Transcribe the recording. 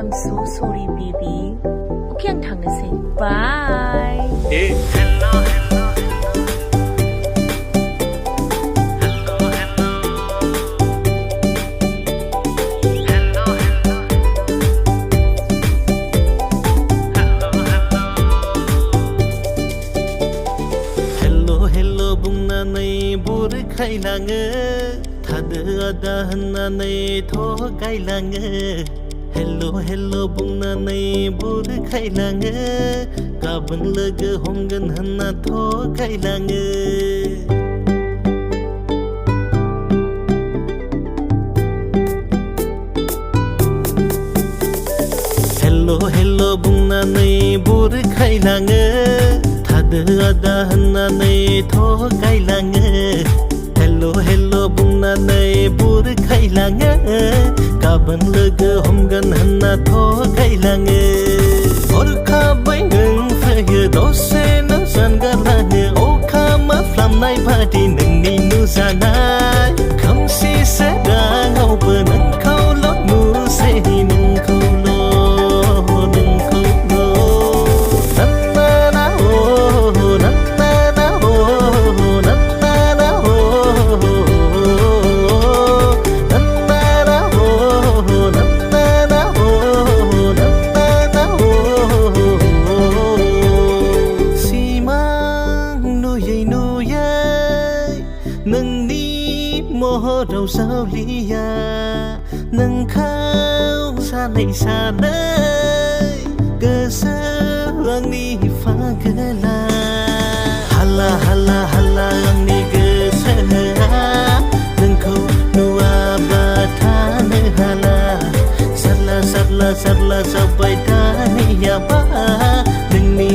I'm so sorry baby โอเคทางนี้สิ bye hey hello khai lang thad ada na nei tho kai lang hello hello bung na nei bur khai lang ka ban lag hom gan na tho kai lang hello hello bung na nei bur khai lang thad ada na nei tho kai lang hello hello bung na nei bur khai lang ka ban lag hom gan na tho khai lang or kha bai ngang phai do se na san ga la ne o kha ma flam nai ba di nang ni nu sa nai kham si se da ngau ba nang khau lo nu se ni nang khau lo nang khau lo na na o na na na o na na na o na na na o na na na o na na na o si mang nu ye nang ni mo rau sao lia nang khao sa nei sa nei cơ sa ang ni fa ga la hala hala hala ang ni cơ sa nang khâu nu a ba tha ne hala sarla sarla sarla sabai tha ni ya ba nang ni